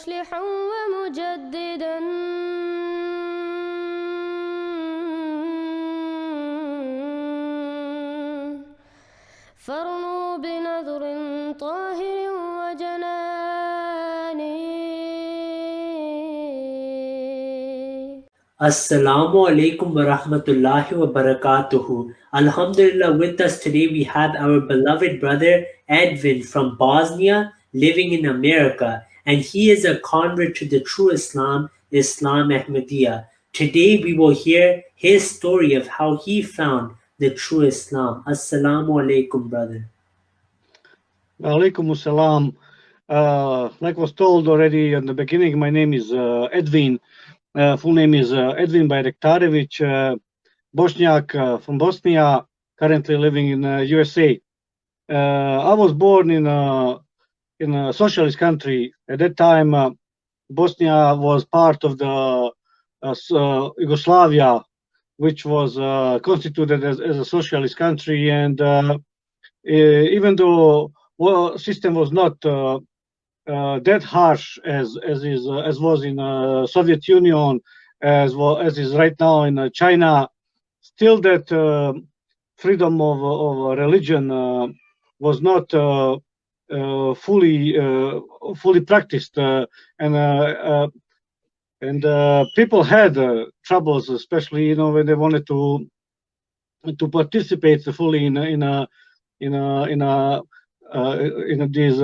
مصلحا ومجددا فارنوا بنظر طاهر وجناني. Assalamu Alaikum wa rahmatullahi wa barakatuhu. Alhamdulillah, with us today we have our beloved brother Edvin from Bosnia living in America, and he is a convert to the true Islam, Islam Ahmadiyya. Today we will hear his story of how he found the true Islam. Assalamu Alaikum, brother. Alaikum assalam. Like was told already in the beginning, my name is Edvin. Full name is Edvin Bayraktarevic, Bosniak from Bosnia, currently living in USA. I was born in a socialist country. At that time, Bosnia was part of the Yugoslavia, which was constituted as a socialist country. And even though system was not that harsh as was in Soviet Union, as is right now in China, still that freedom of religion was not fully practiced, and people had troubles, especially when they wanted to participate fully in these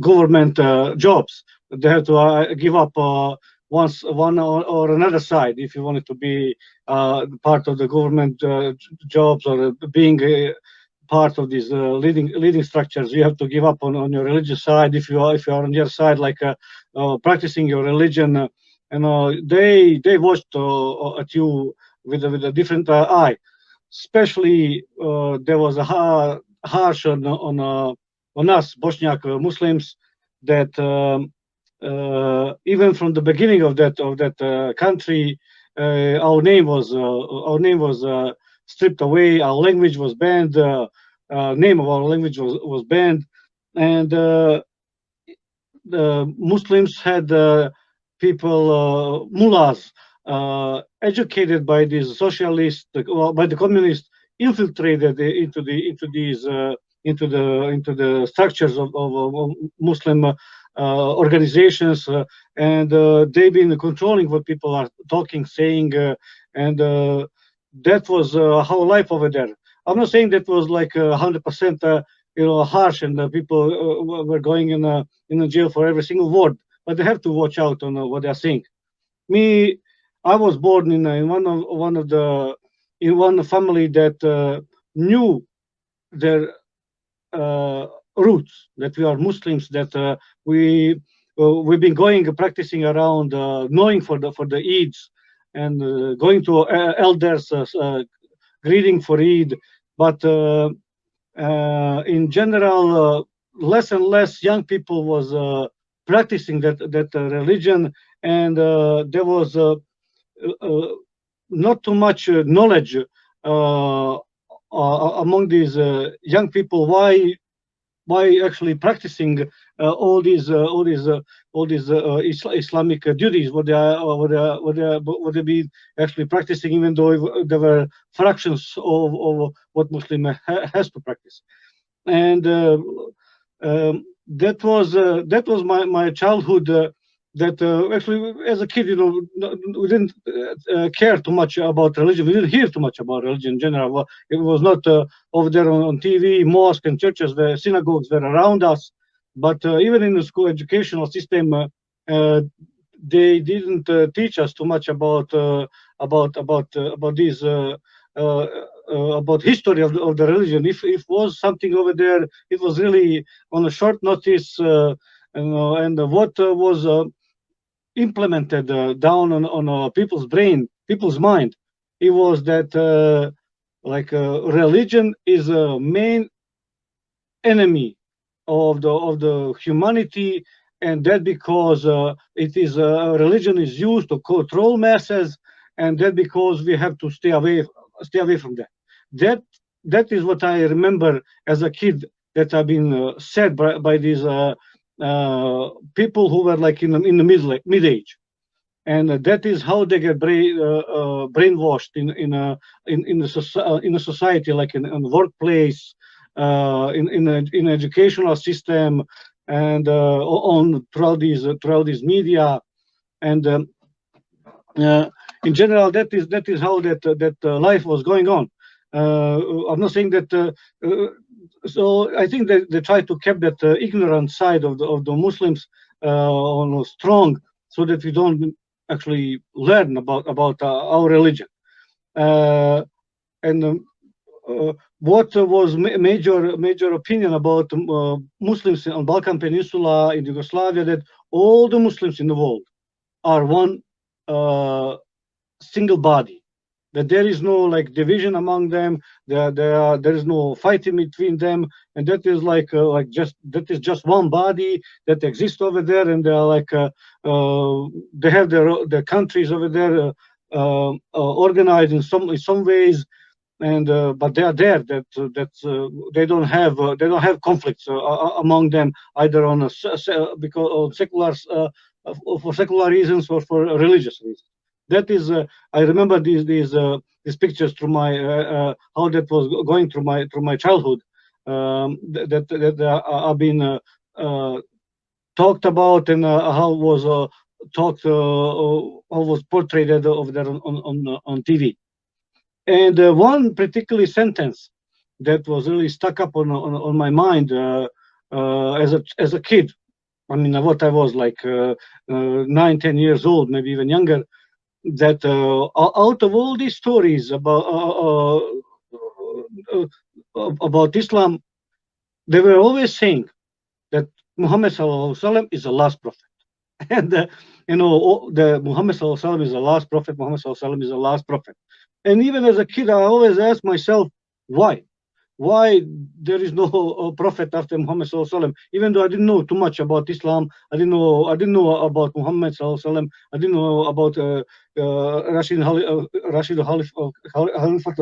government jobs. They had to give up one or another side if you wanted to be part of the government jobs or being part of these leading structures. You have to give up on your religious side if you are on your side, like practicing your religion. They watched at you with a different eye. Especially there was a harsh on us Bosniak Muslims, that even from the beginning of that country, our name was stripped away. Our language was banned. Name of our language was banned, and the Muslims had people mullahs educated by these socialists, by the communists, infiltrated into the structures of Muslim organizations, and they've been controlling what people are talking, saying, and that was how life over there. I'm not saying that was like 100% harsh, and people were going in jail for every single word, but they have to watch out on what they're saying. Me, I was born in one family that knew their roots, that we are Muslims, that we've been practicing around, knowing for the Eids, and going to elders, greeting for Eid. But in general, less and less young people was practicing that religion, and there was not too much knowledge among these young people why actually practicing all these Islamic duties, what they be actually practicing, even though there were fractions of what Muslim has to practice. And that was my childhood. That actually, as a kid, we didn't care too much about religion. We didn't hear too much about religion in general. It was not over there on TV. Mosques and churches, the synagogues were around us. But even in the school educational system, they didn't teach us too much about these about history of the religion. If was something over there, it was really on a short notice, and what was implemented down on people's brain, people's mind. It was that religion is a main enemy of the humanity, and that because it is religion is used to control masses, and that because we have to stay away from that. That is what I remember as a kid, that I've been said by these people who were like in the mid age, and that is how they get brainwashed in a society, like in the workplace, in educational system, and on throughout these media, and in general, that is how that life was going on. I'm not saying that. So I think that they try to keep that ignorant side of the Muslims strong, so that we don't actually learn about our religion. And what was major opinion about Muslims on Balkan Peninsula, in Yugoslavia, that all the Muslims in the world are one single body, that there is no like division among them, there is no fighting between them, and that is like just one body that exists over there, and they are like they have their countries over there organized in some ways, and but they are there, that they don't have conflicts among them, either on because of secular for secular reasons or for religious reasons. That is, I remember these pictures through my how that was going through my childhood. That have been talked about, and how was talked, how was portrayed over there on TV. And one particular sentence that was really stuck up on my mind as a kid. I mean, what I was like 9, 10 years old, maybe even younger. That out of all these stories about Islam, they were always saying that Muhammad sallallahu alaihi wasallam is the last prophet, and the Muhammad sallallahu alaihi wasallam is the last prophet. Muhammad sallallahu alaihi wasallam is the last prophet. And even as a kid, I always asked myself, why there is no prophet after Muhammad sallallahu alaihi wasallam? Even though I didn't know too much about Islam, I didn't know about Muhammad sallallahu alaihi wasallam. I didn't know about Khalifatul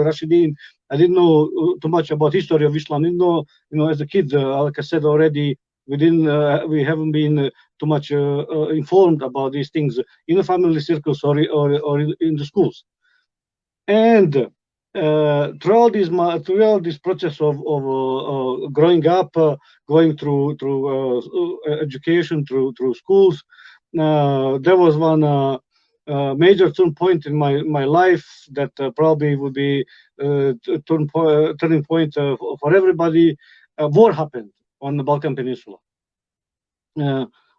Rashidin. I didn't know too much about history of Islam. I didn't know, as a kid, like I said already, we haven't been too much informed about these things in the family circles or in the schools. And throughout this process of growing up, going through education, through schools, there was one major turn point in my life that probably would be turning point for everybody. War happened on the Balkan Peninsula.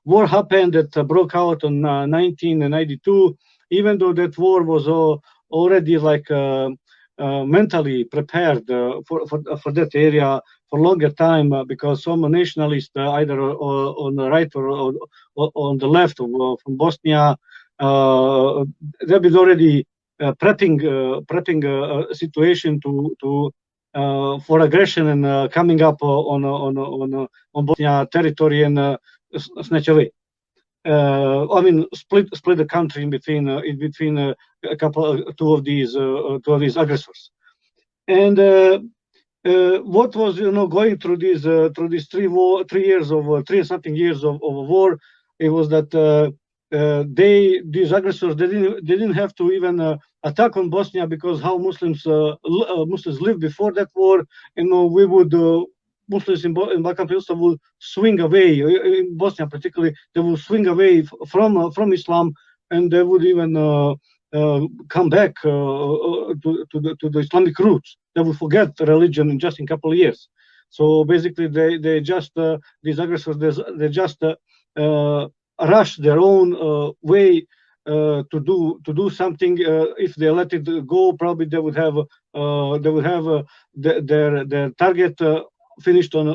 War happened that broke out in 1992. Even though that war was already like mentally prepared for that area for longer time, because some nationalists, either on the right or on the left from Bosnia, they've been already prepping a situation to for aggression and coming up on Bosnia territory and snatch away. I mean, split the country in between two of these aggressors. And what was going through these 3 something years of war, it was that these aggressors, they didn't have to even attack on Bosnia, because how Muslims lived before that war, we would. Muslims in Balkan Peninsula will swing away, in Bosnia particularly, they will swing away from Islam, and they would even come back to the Islamic roots. They will forget religion in just a couple of years. So basically, they just these aggressors, they just rush their own way to do something. If they let it go, probably they would have their target finished on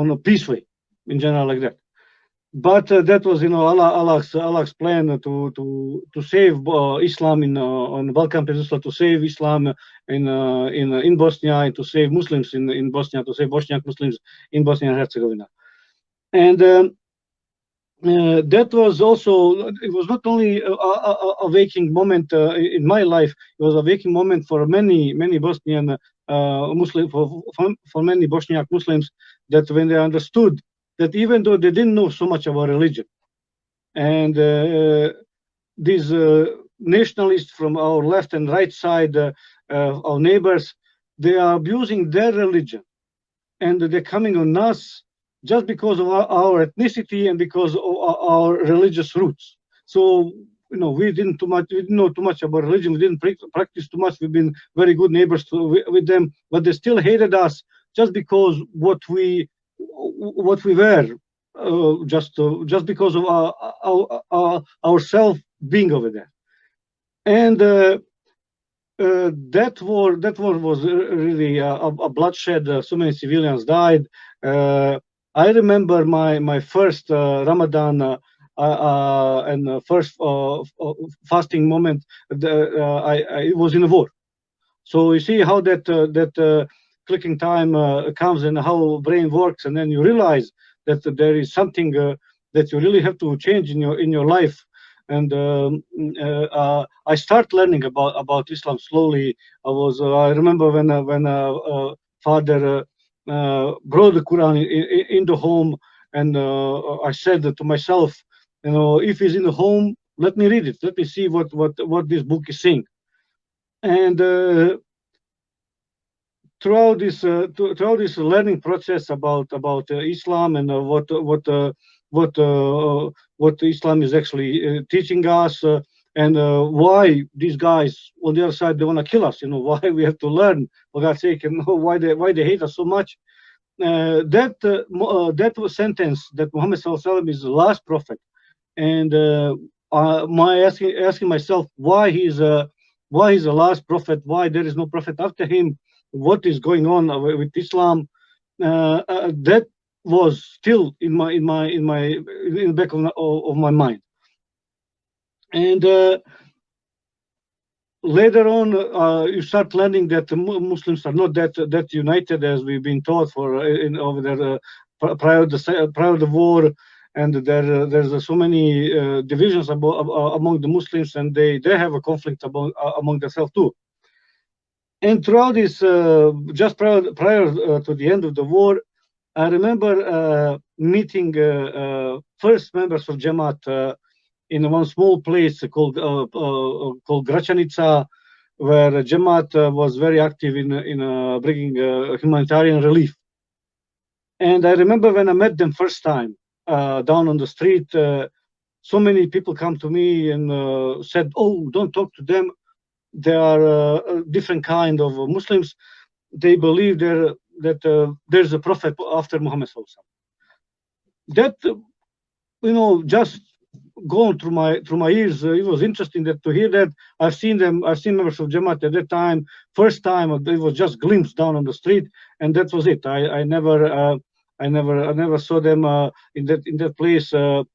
a peace way, in general, like that. But that was Allah's plan to save Islam on the Balkan Peninsula, to save Islam in Bosnia, and to save Muslims in Bosnia, to save Bosniak Muslims in Bosnia and Herzegovina. And that was also, it was not only a waking moment in my life, it was a waking moment for many Bosnian Muslim, for many Bosniak Muslims, that when they understood that even though they didn't know so much about religion, and these nationalists from our left and right side, our neighbors, they are abusing their religion, and they're coming on us just because of our ethnicity and because of our religious roots. So we didn't know too much about religion. We didn't practice too much. We've been very good neighbors with them, but they still hated us just because what we were, just because of ourselves being over there. And that war was really a bloodshed. So many civilians died. I remember my first Ramadan and first fasting moment. It was in a war. So you see how that clicking time comes and how brain works, and then you realize that there is something that you really have to change in your life. And I start learning about Islam slowly. I remember when father brought the Quran in the home, and I said to myself, if he's in the home, let me read it. Let me see what this book is saying. And throughout this learning process about Islam and what Islam is actually teaching us, and why these guys on the other side, they want to kill us. Why we have to learn, for God's sake, and why they hate us so much. That was sentence that Muhammad Sallallahu Alaihi Wasallam is the last prophet, and my asking myself why he's the last prophet, why there is no prophet after him, what is going on with Islam. That was still in the back of my mind. And later on, you start learning that Muslims are not that united as we've been taught over there prior to the war, and there's so many divisions among the Muslims, and they have a conflict among themselves too. And throughout this, just prior to the end of the war, I remember meeting first members of Jamaat in one small place called Gračanica, where Jamaat was very active in bringing humanitarian relief. And I remember when I met them first time down on the street, so many people come to me and said, "Oh, don't talk to them. They are a different kind of Muslims. They believe that there's a prophet after Muhammad Sallallahu Alaihi Wasallam." That just going through my ears. It was interesting to hear that. I've seen members of Jamaat at that time. First time it was just glimpse down on the street, and that was it. I never saw them in that place after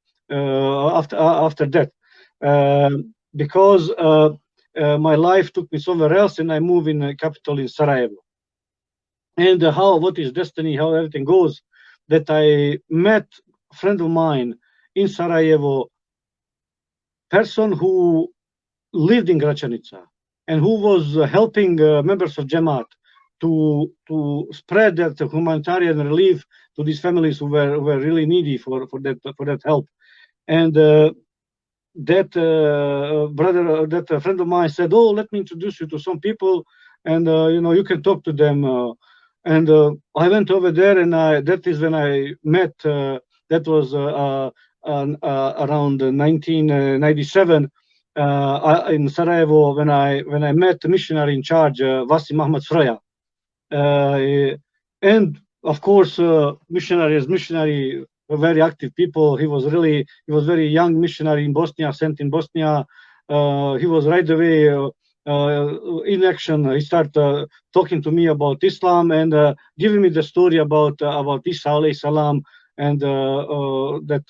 that, because my life took me somewhere else, and I moved in the capital in Sarajevo. And what is destiny, how everything goes, that I met a friend of mine in Sarajevo, person who lived in Gračanica and who was helping members of Jamaat to spread that humanitarian relief to these families who were really needy for that help. And that brother, that friend of mine said, "Oh, let me introduce you to some people, and you can talk to them." And I went over there, and that is when I met. That was around 1997 in Sarajevo, when I met the missionary in charge, Vasim Ahmad Sroja. And of course, missionary, very active people. He was very young missionary in Bosnia, sent in Bosnia. He was right away in action. He started talking to me about Islam and giving me the story about Isa alayhi salam, and that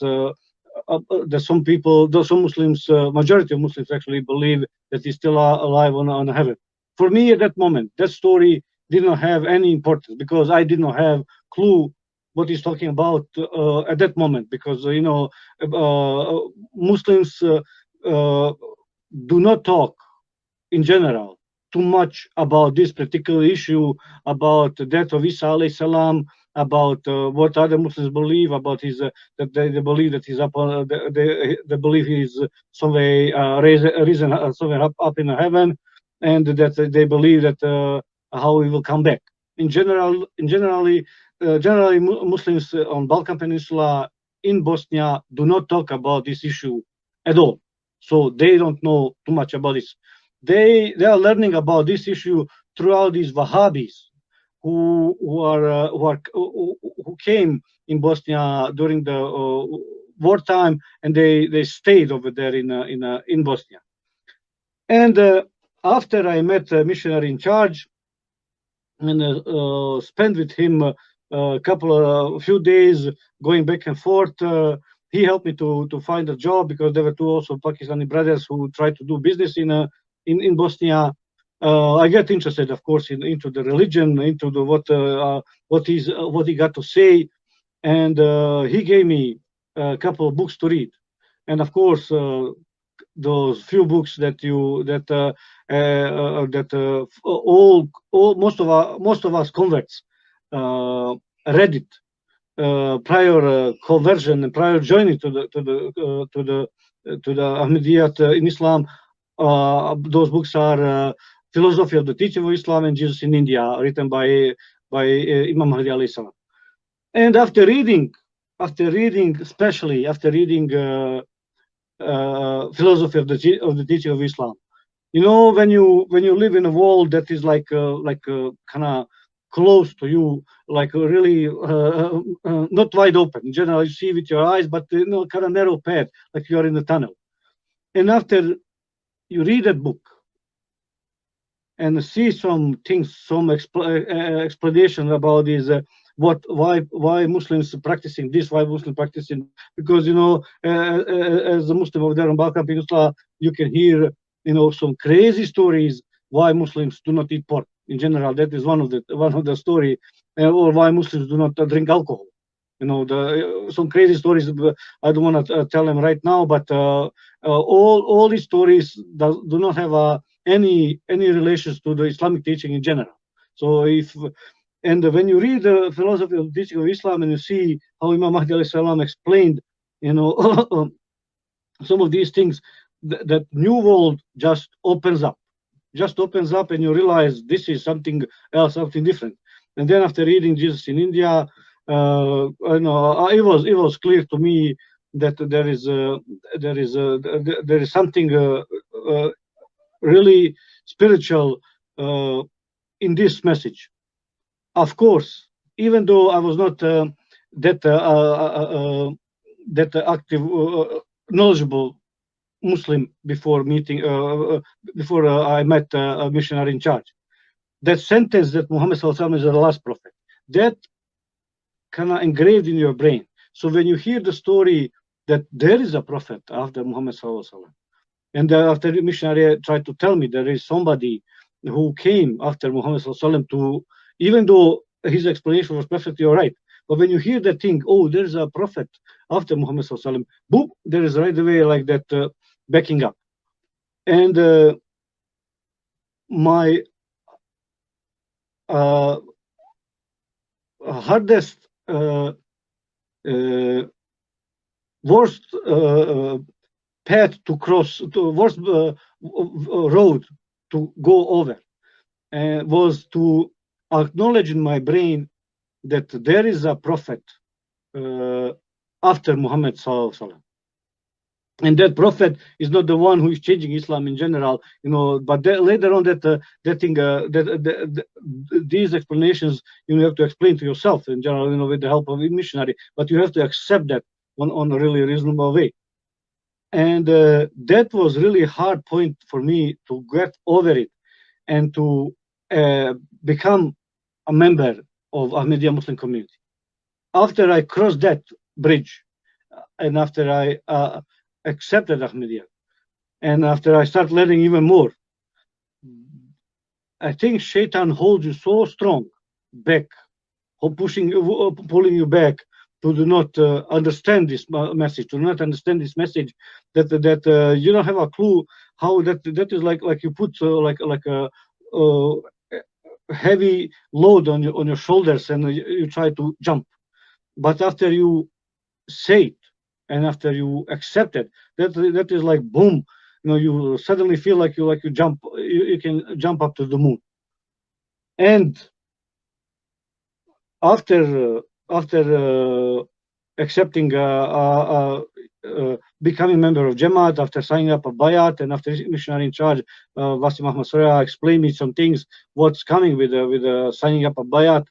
some Muslims, majority of Muslims actually believe that he's still alive on heaven. For me, at that moment, that story did not have any importance, because I did not have clue what he's talking about at that moment, because Muslims do not talk in general too much about this particular issue, about the death of Isa alayhi salam, about what other Muslims believe about his that they believe that he's up on they believe he's somewhere risen somewhere up in heaven, and that they believe that how he will come back. Generally Muslims on Balkan Peninsula in Bosnia do not talk about this issue at all, so they don't know too much about this. They are learning about this issue throughout these Wahhabis who came in Bosnia during the wartime, and they stayed over there in Bosnia. And after I met a missionary in charge and spent with him a few days going back and forth, he helped me to find a job, because there were two also Pakistani brothers who tried to do business in Bosnia. I get interested, of course, into the religion, into the what he got to say, and he gave me a couple of books to read, and of course those few books that most of us converts read it prior conversion and prior joining to the Ahmadiyya in Islam. Those books are Philosophy of the Teaching of Islam and Jesus in India, written by Imam Mahdi alayhi salam. And after reading, especially after reading Philosophy of the Teaching of Islam, you know, when you live in a world that is like kind of close to you, like really not wide open. In general, you see with your eyes, but kind of narrow path, like you are in a tunnel. And after you read that book and see some things, some explanation about this, why Muslims practicing this, why Muslims practicing, because as a Muslim over there in Balkan Peninsula, you can hear some crazy stories why Muslims do not eat pork. In general, that is one of the story, or why Muslims do not drink alcohol. Some crazy stories. I don't want to tell them right now, but all these stories do not have any relations to the Islamic teaching in general. So when you read the Philosophy of the Teaching of Islam and you see how Imam Mahdi alayhi salam explained, some of these things, that new world just opens up, and you realize this is something else, something different. And then after reading Jesus in India, it was clear to me that there is something really spiritual in this message. Of course, even though I was not that active, knowledgeable Muslim before I met a missionary in charge, that sentence that Muhammad Sallallahu Alaihi Wasallam is the last prophet, that kind of engraved in your brain. So when you hear the story that there is a prophet after Muhammad Sallallahu Alaihi Wasallam, and after the missionary tried to tell me there is somebody who came after Muhammad Sallallahu Alaihi Wasallam, to, even though his explanation was perfectly all right, but when you hear that thing, oh, there's a prophet after Muhammad Sallallahu Alaihi Wasallam, boom, there is right away like that backing up. And my hardest, worst path to cross, to worst road to go over, was to acknowledge in my brain that there is a prophet after Muhammad Sallallahu Alaihi Wasallam. And that prophet is not the one who is changing Islam in general, but later on these explanations you have to explain to yourself in general, with the help of a missionary, but you have to accept that on a really reasonable way. And that was really a hard point for me to get over it and to become a member of Ahmadiyya Muslim community. After I crossed that bridge, and after I accepted Ahmadiyya, and after I start learning even more, I think Shaitan holds you so strong back, pulling you back to do not understand this message, that you don't have a clue how that is like you put like a heavy load on your shoulders, and you try to jump. But after you say it and after you accept it, that is like boom. You suddenly feel like you jump. You can jump up to the moon. And after accepting becoming member of Jamaat, after signing up a bayat, and after missionary in charge, Wasim Ahmad Surya explained me some things, what's coming with signing up a bayat.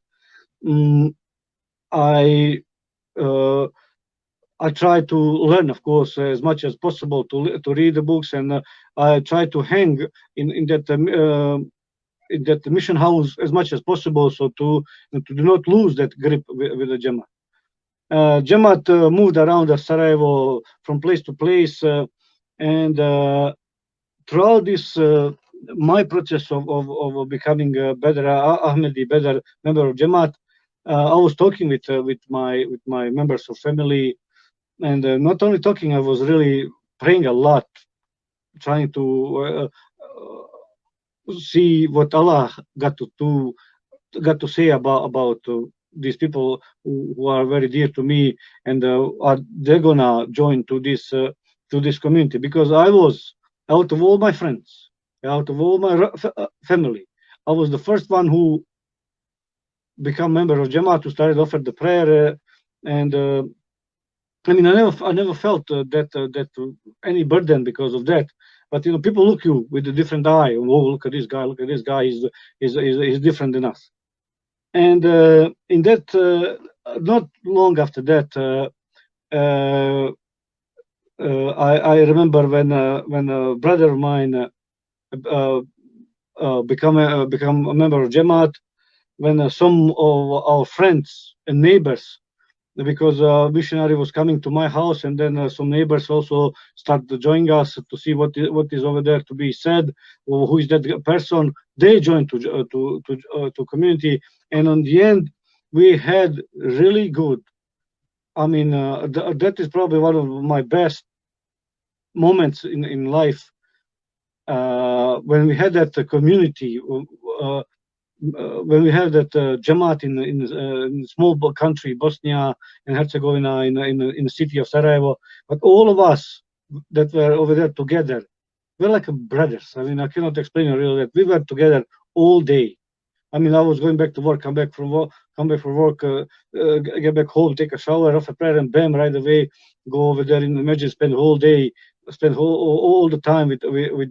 I try to learn, of course, as much as possible to read the books, and I try to hang in that mission house as much as possible, so to do not lose that grip with the Jamaat. Jamaat moved around Sarajevo from place to place, and throughout this my process of becoming a better Ahmadi, better member of Jamaat, I was talking with my members of family, and not only talking, I was really praying a lot, trying to see what Allah got to say about these people who are very dear to me, and are they're gonna join to this community, because I was, out of all my friends, out of all my family, I was the first one who become member of Jamaat, who started offer the prayer, and I mean, I never felt that any burden because of that. But people look you with a different eye. Oh, look at this guy! Look at this guy! He's different than us. And in that, not long after that, I remember when a brother of mine become a member of Jamaat, when some of our friends and neighbors, because missionary was coming to my house, and then some neighbors also started joining us to see what is over there to be said, or who is that person. They joined to community, and on the end we had really good. I mean, that is probably one of my best moments in life, when we had that community. When we have that Jamaat in small country Bosnia and Herzegovina, in the city of Sarajevo, but all of us that were over there together, we're like brothers. I mean, I cannot explain it really, that we were together all day. I mean, I was going back to work, come back from work, get back home, take a shower, offer prayer, and bam, right away, go over there in the masjid, spend the whole day, spend all the time with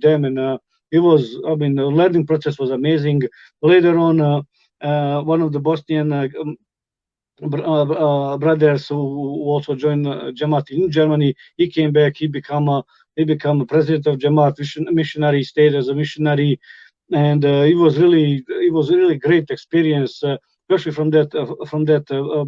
them, and it was, I mean, the learning process was amazing. Later on, one of the Bosnian brothers who also joined Jamaat in Germany, he came back. He became a president of Jamaat, missionary, stayed as a missionary, and it was really great experience, especially from that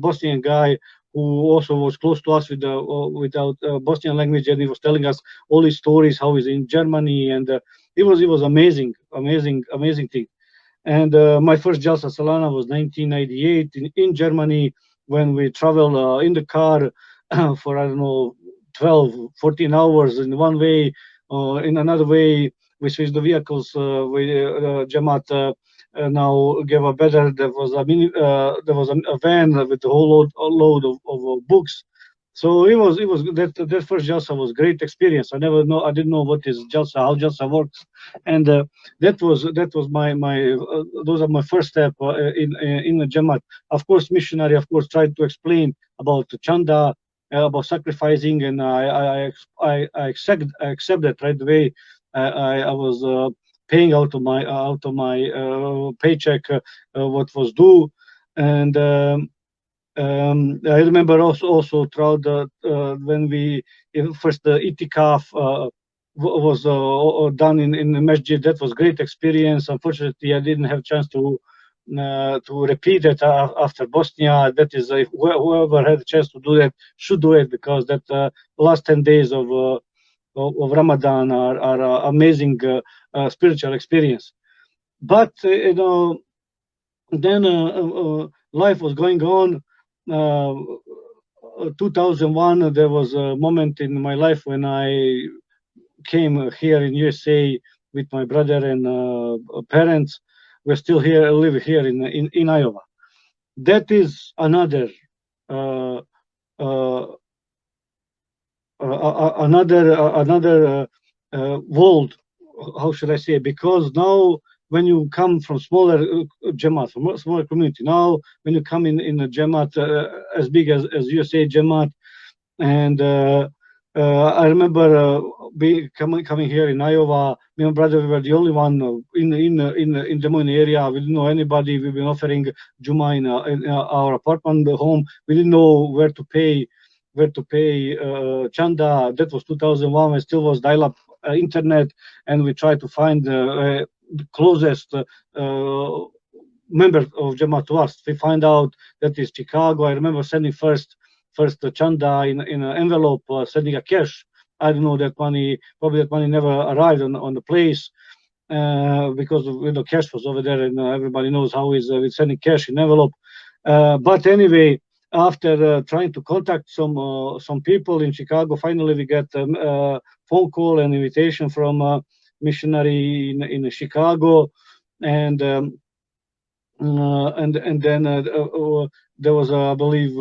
Bosnian guy who also was close to us without Bosnian language, and he was telling us all his stories, how he's in Germany, and it was amazing thing. And my first Jalsa Salana was 1998 in Germany, when we traveled in the car for, I don't know, 12, 14 hours in one way. In another way, we switched the vehicles. Jamaat now gave a better. There was a van with a whole load of books. So it was that first Jalsa was great experience. I didn't know what is Jalsa, how Jalsa works, and that was my those are my first step in the Jamaat. Of course, missionary, of course, tried to explain about chanda, about sacrificing, and I accept that right away. I was paying out of my paycheck what was due, and I remember also throughout when we first the itikaf was done in the masjid. That was great experience. Unfortunately, I didn't have a chance to repeat it after Bosnia. That is, whoever had a chance to do that should do it, because that last 10 days of Ramadan are amazing spiritual experience. But then life was going on. 2001, there was a moment in my life when I came here in USA with my brother and parents. we're still here, live here in Iowa. That is another world, how should I say, because now when you come from smaller Jamaat, from a smaller community, now when you come in a Jamaat as big as USA Jamaat, and I remember coming here in Iowa. Me and my brother, we were the only one in Des Moines area. We didn't know anybody. We've been offering Juma in our apartment home. We didn't know where to pay chanda. That was 2001. It still was dial-up internet, and we tried to find the closest member of Jamaat to us. We find out that is Chicago. I remember sending first chanda in an envelope, sending a cash. I don't know that money. Probably that money never arrived on the place because cash was over there, and everybody knows how is with sending cash in envelope. But anyway, after trying to contact some people in Chicago, finally we get a phone call and invitation from a missionary in Chicago, and then there was, I believe,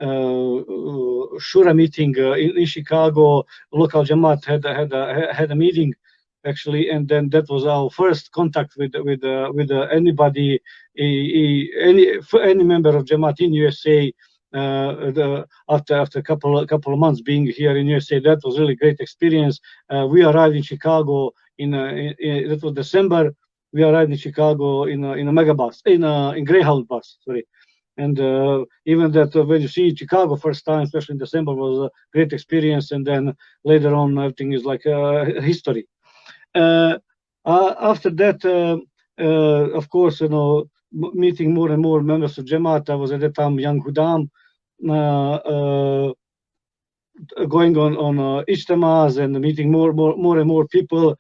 Shura meeting in Chicago. Local Jamaat had a meeting actually, and then that was our first contact with anybody, any member of Jamaat in USA. After a couple of months being here in USA, that was really great experience. We arrived in Chicago that was December. We arrived in Chicago in a megabus, in Greyhound bus, sorry. And even that when you see Chicago first time, especially in December, was a great experience. And then later on, everything is like history. After that, of course, meeting more and more members of Jamaat. I was at that time young Ghulam, going on Ijtemas and meeting more and more people,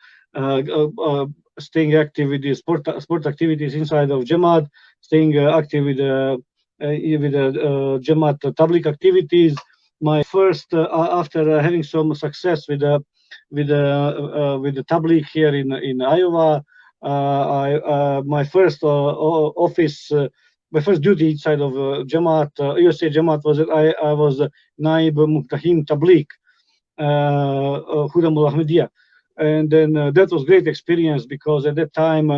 staying active with the sport activities inside of Jamaat, staying active with Jamaat Tabligh activities. My first, after having some success with the Tabligh here in Iowa, my first office, my first duty inside of Jamaat, USA Jamaat, was that I was Naib Muftahim Tabligh, Ghulam Ahmadiyya. And then that was great experience, because at that time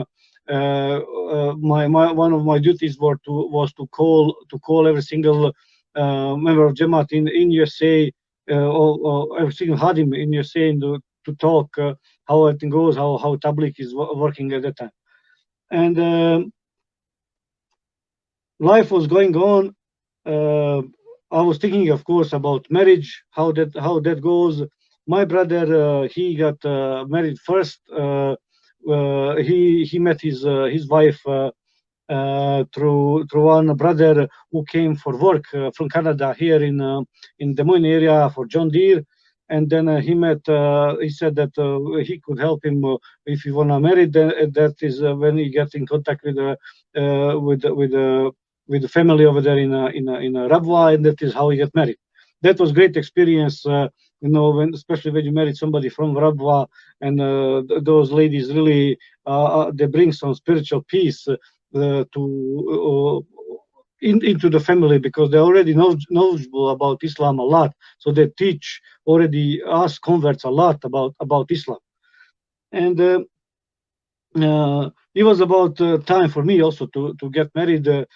one of my duties was to call every single member of Jamaat in USA, or every single Hadim in USA, to talk how everything goes, how Tabligh is working at that time. And life was going on. I was thinking, of course, about marriage, how that goes. My brother, he got married first. He met his wife through one brother who came for work from Canada here in Des Moines area for John Deere. And then he said that he could help him if he wanna marry. That is when he got in contact with the family over there in Rabwa, and that is how he got married. That was great experience, especially when you married somebody from Rabwa, and those ladies really they bring some spiritual peace into the family, because they're already knowledgeable about Islam a lot, so they teach already us converts a lot about Islam. And it was about time for me also to get married. Then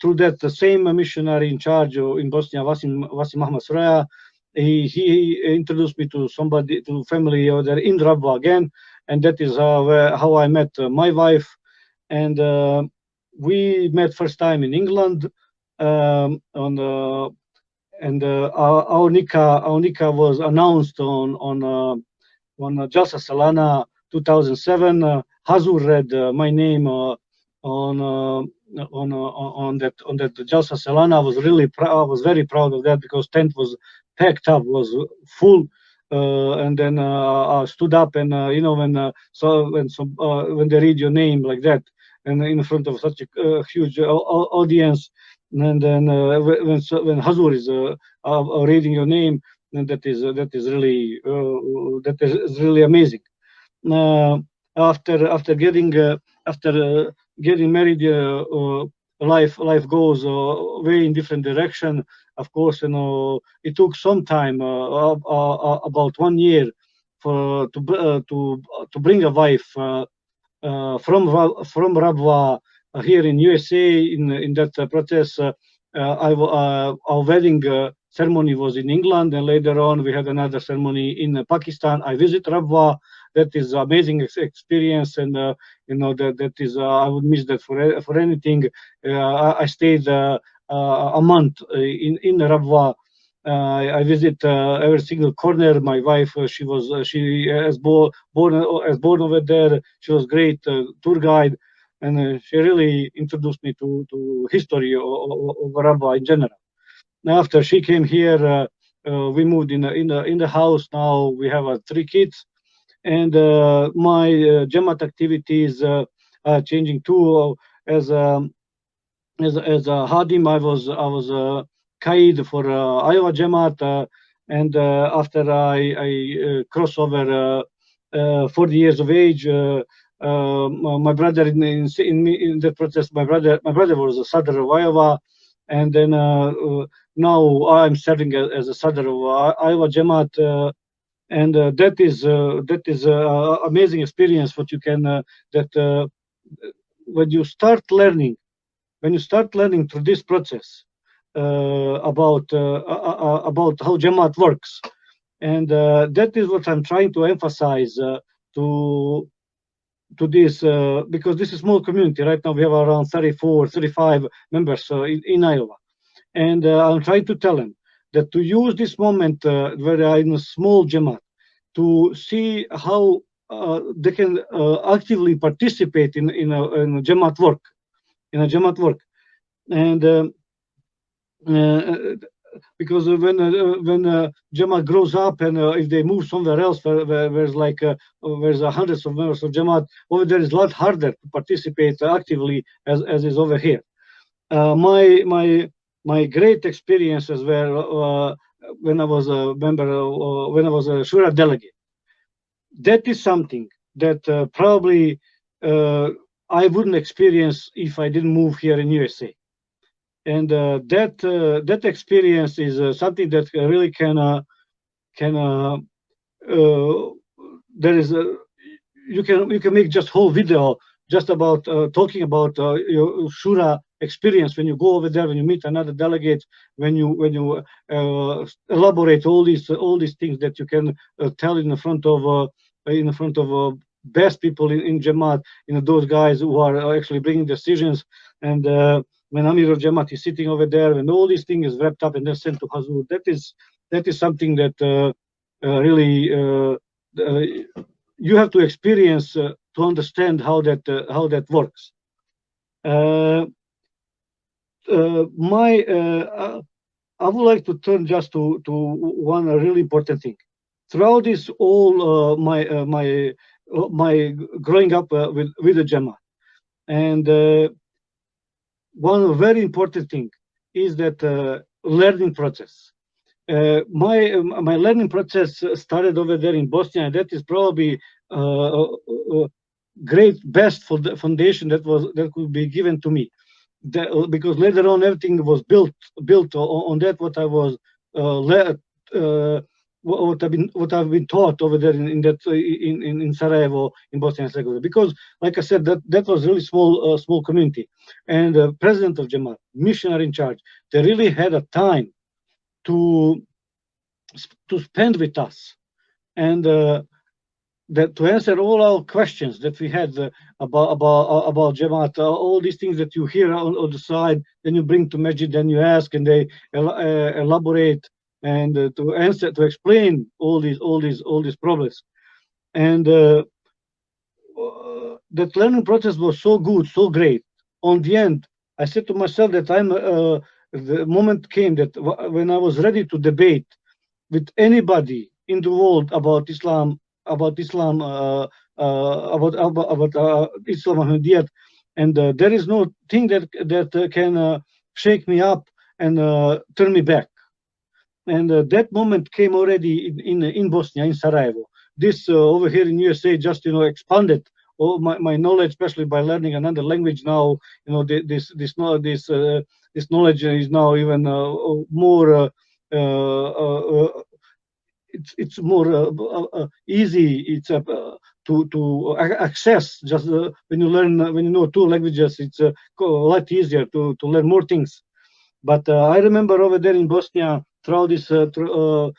through that, the same missionary in charge in Bosnia, Vasim Ahmad Suraya, he introduced me to family over there in Rabwa again, and that is how I met my wife. And we met first time in England, and our nikah was announced on Jalsa Salana 2007. Hazur read my name on that Jalsa Salana. I was really proud. I was very proud of that, because tent was packed up, was full. And then I stood up, and when they read your name like that, and in front of such a huge audience, and then when Hazur is reading your name, and that is really amazing. after getting married, life goes way in different direction. Of course, it took some time, about 1 year, to bring a wife from Rabwa here in USA. In that process, our wedding ceremony was in England, and later on we had another ceremony in Pakistan. I visit Rabwa. That is amazing experience, and that is I would miss that for anything. I stayed a month in Rabwa. I visit every single corner. My wife, she has born over there. She was great tour guide, and she really introduced me to history of Rabwa in general. Now, after she came here, we moved in the house. Now we have 3 kids, and my Jamaat activities are changing too. As a Hadim, I was Qaid for Iowa Jamaat, and after I cross over 40 years of age, my brother in the process, my brother was a Sadr of Iowa, and then now I'm serving as a Sadr of Iowa Jamaat. And that is amazing experience. What you can when you start learning through this process about how Jamaat works, and that is what I'm trying to emphasize to this, because this is a small community. Right now we have around 35 members in Iowa, and I'm trying to tell them that to use this moment where they are in a small Jamaat to see how they can actively participate in a Jamaat work, and because when Jamaat grows up, and if they move somewhere else where there's hundreds of members of Jamaat, over there is a lot harder to participate actively as is over here. My great experiences were when I was a member, when I was a Shura delegate. That is something that probably I wouldn't experience if I didn't move here in USA. And that experience is something that really there is you can make just whole video just about talking about your Shura experience when you go over there, when you meet another delegate, when you elaborate all these things that you can tell in front of best people in Jamaat, those guys who are actually bringing decisions. And when Amir of Jamaat is sitting over there, and all these things is wrapped up and then sent to Hazur, that is something that really you have to experience to understand how that works. I would like to turn just to one really important thing. Throughout this all my growing up with the Jamaat, and one very important thing is that learning process. My learning process started over there in Bosnia, and that is probably great best for the foundation that could be given to me. Because later on everything was built on that what I was what I've been taught over there in Sarajevo, in Bosnia and Herzegovina. Because, like I said, that was really small community, and the president of Jamaat, missionary in charge, they really had a time to spend with us, and that to answer all our questions that we had about Jamaat, all these things that you hear on the side, then you bring to Masjid, then you ask, and they elaborate, and to explain all these problems. And that learning process was so good, so great. On the end, I said to myself that the moment came that when I was ready to debate with anybody in the world about Islam, about Ahmadiyya, and there is no thing that can shake me up and turn me back. And that moment came already in Bosnia, in Sarajevo. This over here in USA just expanded all my knowledge, especially by learning another language now. This knowledge is now even more. It's more easy. It's to access. Just when you learn, when you know two languages, it's a lot easier to learn more things. But I remember over there in Bosnia, throughout this, as a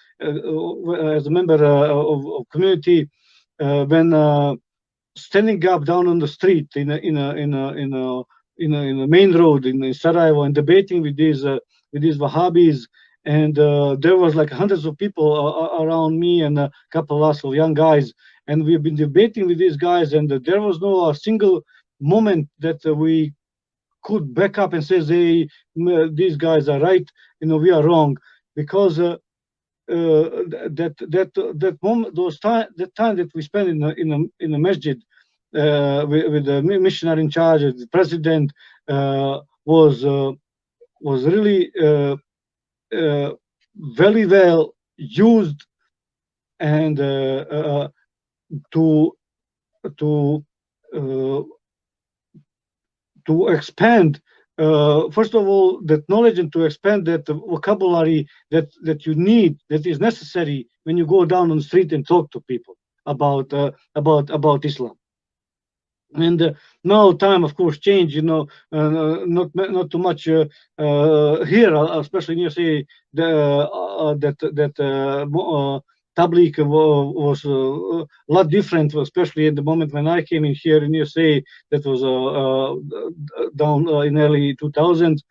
member of community, when standing up down on the street in a main road in Sarajevo and debating with these Wahhabis, and there was like hundreds of people around me and a couple of young guys, and we've been debating with these guys, and there was no a single moment that we could back up and say, these guys are right, we are wrong, because that moment, that time that we spent in a masjid with the missionary in charge, the president, was really very well used, and to expand, first of all, that knowledge, and to expand that vocabulary that you need, that is necessary when you go down on the street and talk to people about Islam. And now time, of course, changed. Not too much here, especially you say that Tabligh was a lot different, especially at the moment when I came in here in USA. That was down in early 2000s,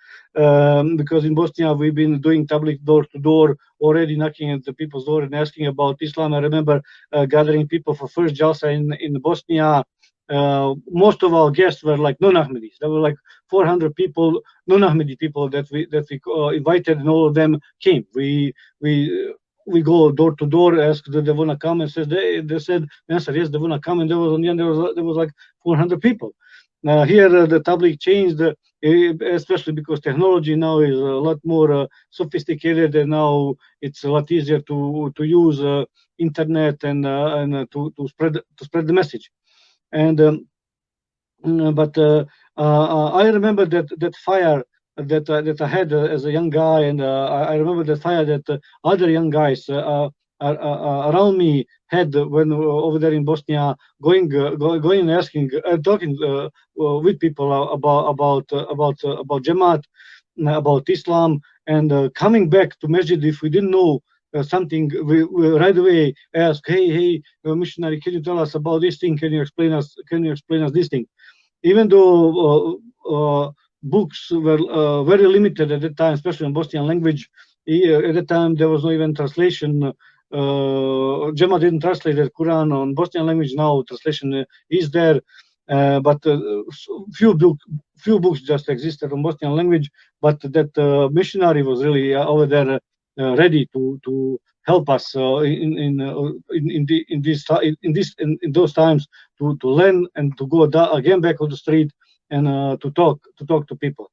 because in Bosnia we've been doing Tabligh door to door, already knocking at the people's door and asking about Islam. I remember gathering people for first jalsa in Bosnia. Most of our guests were like non-Ahmadis. There were like 400 people, non-Ahmadi people that we invited, and all of them came. We go door to door, ask do they want to come, and they said answer yes, they want to come, and there was like 400 people. Here the Tabligh changed, especially because technology now is a lot more sophisticated, and now it's a lot easier to use internet and to spread the message. And but I remember that fire that I had as a young guy, and I remember the fire that other young guys around me had when over there in Bosnia, going and asking, talking with people about Jamaat, about Islam, and coming back to masjid if we didn't know something, we right away ask, hey, missionary, can you tell us about this thing? Can you explain us this thing? Even though books were very limited at that time, especially in Bosnian language. At that time, there was no even translation. Jamaat didn't translate the Quran on Bosnian language. Now translation is there, but few books just existed on Bosnian language. But that missionary was really over there, ready to help us in those times to learn and to go again back on the street and to talk to people.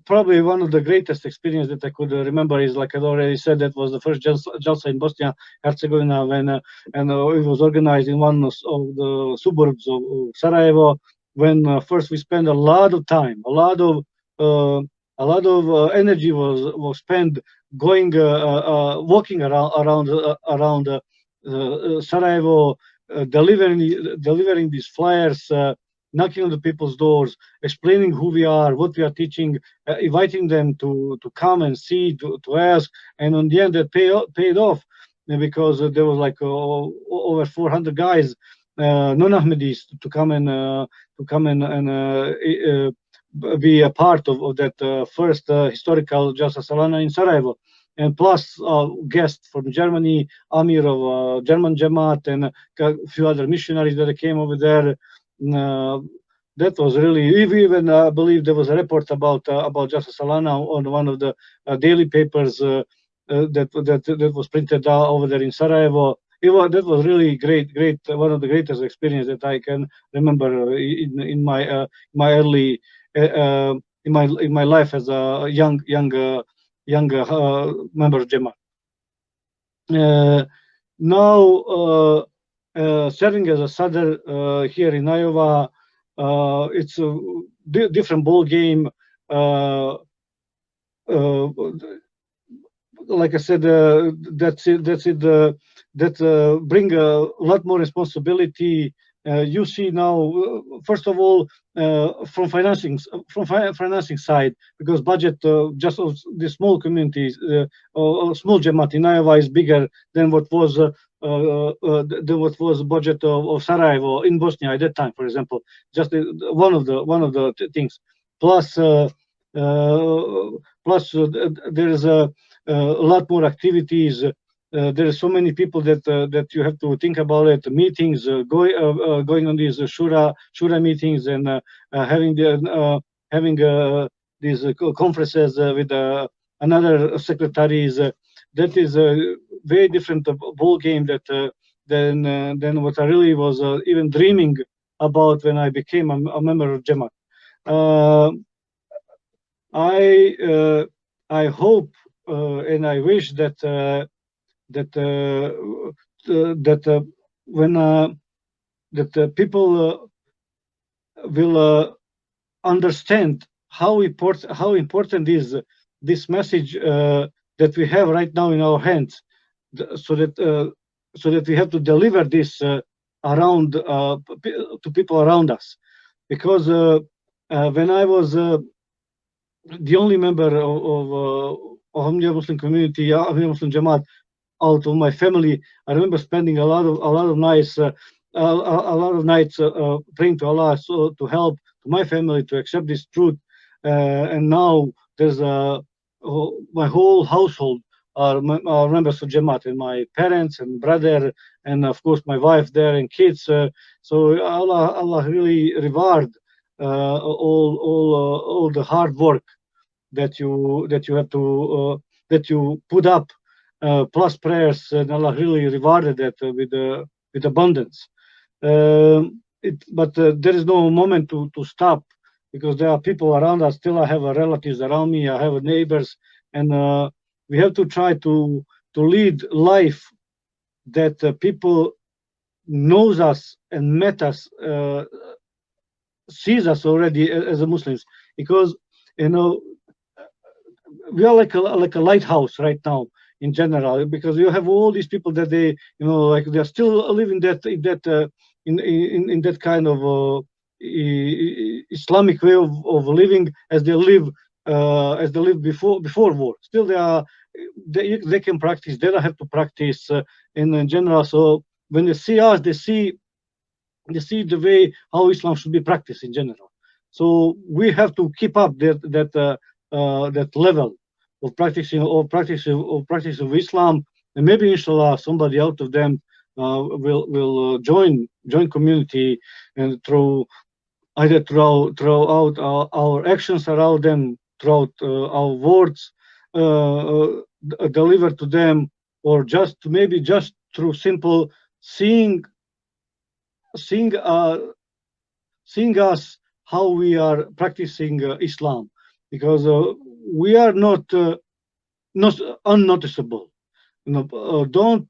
Probably one of the greatest experience that I could remember is, like I already said, that was the first Jalsa in Bosnia Herzegovina, when and it was organized in one of the suburbs of Sarajevo. When first we spent a lot of time, a lot of energy was spent going walking around Sarajevo, delivering these flyers, knocking on the people's doors, explaining who we are, what we are teaching, inviting them to come and see, to ask, and on the end that paid off, because there was like over 400 guys, non-Ahmadis, to come and be a part of that first historical Jalsa Salana in Sarajevo. And plus guests from Germany, Amir of German Jamaat, and a few other missionaries that came over there. That was really, even I believe there was a report about Jalsa Salana on one of the daily papers that was printed over there in Sarajevo. That was really great, one of the greatest experience that I can remember in my early in my life as a young member of Jamaat. now serving as a Sadr here in Iowa, it's a different ball game. Like I said, that's it. That bring a lot more responsibility. You see now, first of all, from financing side, because budget just of the small communities, or small Jamaat in Iowa is bigger than what was budget of Sarajevo in Bosnia at that time, for example. Just one of the things. Plus, there is a lot more activities. There are so many people that you have to think about it. Meetings, going on these shura meetings, and having these conferences with another secretaries. That is a very different ball game than what I really was even dreaming about when I became a member of Jamaat. I hope and I wish that people will understand how important is this message that we have right now in our hands, so that we have to deliver this around to people around us. Because when I was the only member of Ahmadiyya Muslim community, Ahmadiyya Muslim Jamaat, out of my family, I remember spending a lot of nights, praying to Allah so to help my family to accept this truth. And now there's my whole household are members of Jamaat, and my parents and brother, and of course my wife there and kids. So Allah really reward all the hard work that you have to that you put up, plus prayers, and Allah really rewarded that with abundance. But there is no moment to stop, because there are people around us. Still, I have relatives around me. I have neighbors, and we have to try to lead life that people knows us and met us, sees us already as a Muslims, because we are like a lighthouse right now in general, because you have all these people that they like they're still living in that kind of Islamic way of living as they live before war. Still they can practice. They don't have to practice in general. So when they see us, they see the way how Islam should be practiced in general. So we have to keep up that level of practicing of Islam, and maybe inshallah somebody out of them will join community, and throughout our actions around them, throughout our words deliver to them, or maybe just through simple seeing us how we are practicing Islam, because we are not unnoticeable. Don't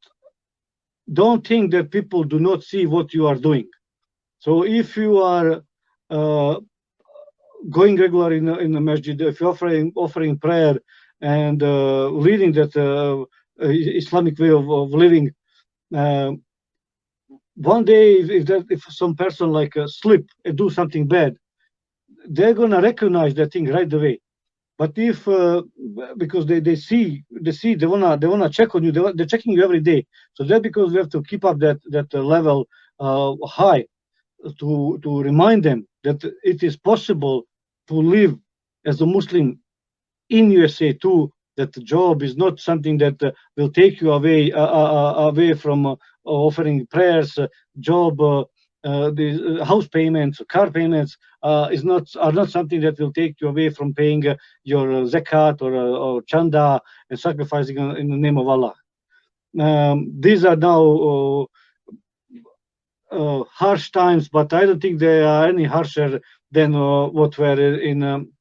think that people do not see what you are doing. So if you are going regular in the masjid, if you're offering prayer and leading that Islamic way of living, one day if some person like slip and do something bad, they're gonna recognize that thing right away. But if because they see they wanna check on you, they're checking you every day. So that's because we have to keep up that level high, to remind them that it is possible to live as a Muslim in USA too. That the job is not something that will take you away from offering prayers. Job, the house payments, car payments are not something that will take you away from paying your zakat or chanda and sacrificing in the name of Allah. These are now harsh times, but I don't think they are any harsher than what were in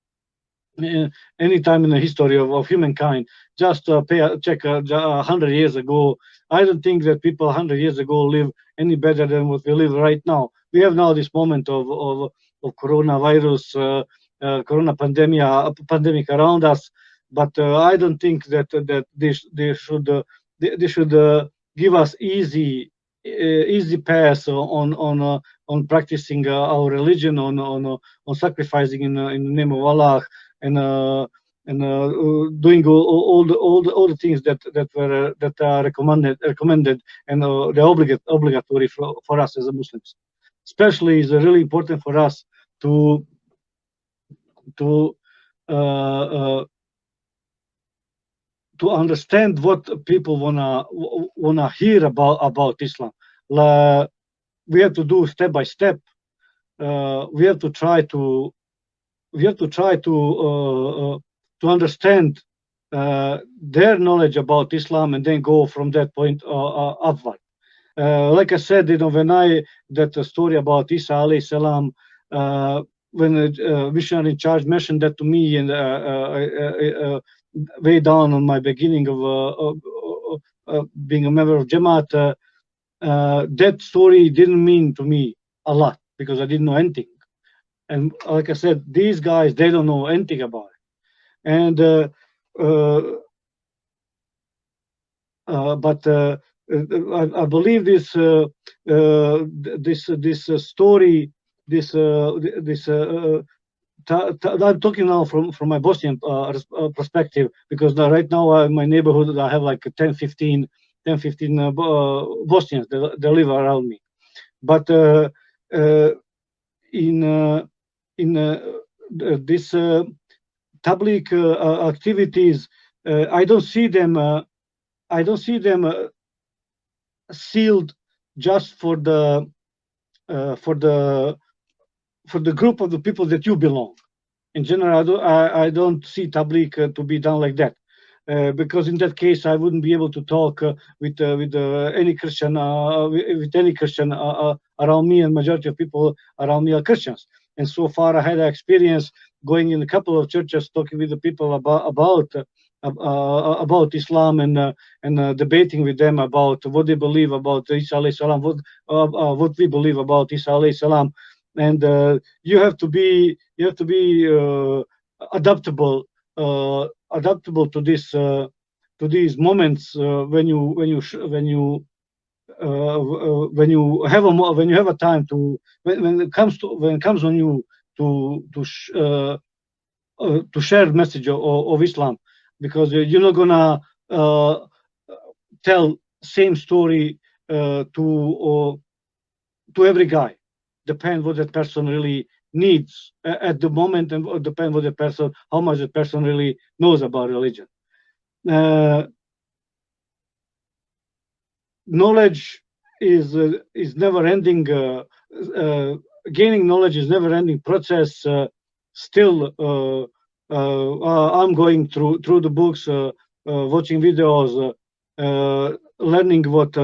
any time in the history of humankind. Just check 100 years ago. I don't think that people 100 years ago live any better than what we live right now. We have now this moment of coronavirus, pandemic around us, but I don't think that they should give us easy pass on practicing our religion, on sacrificing in the name of Allah, and doing all the things that are recommended, and they're obligatory for us as a Muslims. Especially is really important for us to understand what people wanna hear about Islam. We have to do step by step. We have to try to understand their knowledge about Islam, and then go from that point upward. Like I said, when that story about Isa alayhi salam, when the missionary in charge mentioned that to me, and way down on my beginning of being a member of Jamaat, that story didn't mean to me a lot, because I didn't know anything. And like I said, these guys, they don't know anything about it. And but I believe this story, I'm talking now from my Bosnian perspective, because right now in my neighborhood I have like 10, 15 Bosnians that live around me. But in this public activities, I don't see them sealed just for the group of the people that you belong. In general, I don't see tabligh to be done like that, because in that case I wouldn't be able to talk with any Christian around me, and majority of people around me are Christians. And so far I had an experience going in a couple of churches, talking with the people about Islam, and debating with them about what they believe about Isa alayhi salam, what we believe about Isa alayhi salam. And you have to be adaptable to these moments, when you have a time to, when it comes on you to share the message of Islam, because you're not gonna tell same story to every guy. Depend what that person really needs at the moment, and depend what the person, how much the person really knows about religion. Knowledge is never ending. Gaining knowledge is never ending process. Still, I'm going through the books, watching videos, learning what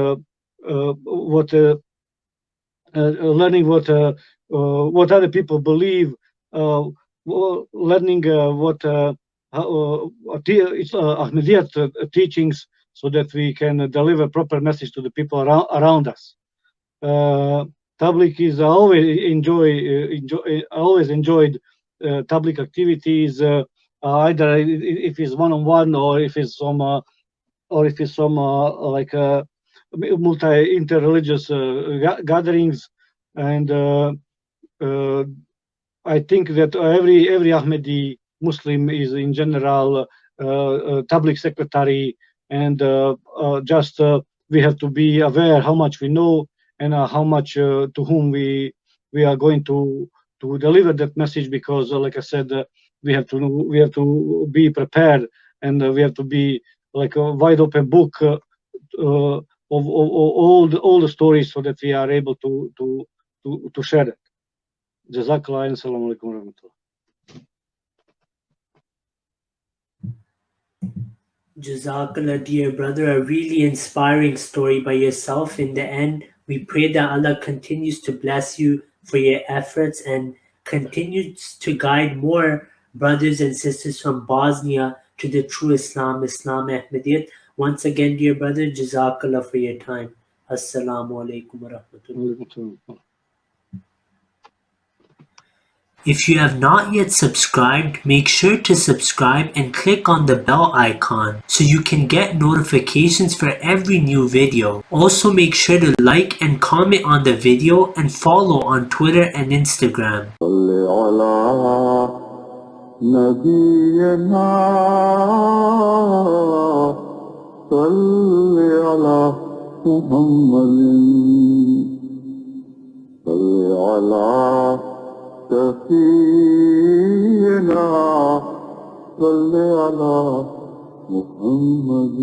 other people believe, learning what Ahmadiyya teachings, so that we can deliver proper message to the people around us. Tabligh is, I always enjoyed tabligh activities, either if it's one-on-one, or if it's some like interreligious gatherings. And I think that every Ahmadi Muslim is in general tabligh secretary, and just we have to be aware how much we know, and how much to whom we are going to deliver that message, because like I said, we have to be prepared, and we have to be like a wide open book of all the stories, so that we are able to share it. Jazakallah, and Assalamu Alaikum warahmatullah. Jazakallah, dear brother, a really inspiring story by yourself. In the end, we pray that Allah continues to bless you for your efforts, and continues to guide more brothers and sisters from Bosnia to the true Islam, Islam Ahmadiyyat. Once again, dear brother, Jazakallah for your time. Assalamu Alaikum wa rahmatullah. If you have not yet subscribed, make sure to subscribe and click on the bell icon so you can get notifications for every new video. Also make sure to like and comment on the video and follow on Twitter and Instagram. سفينا صل على محمد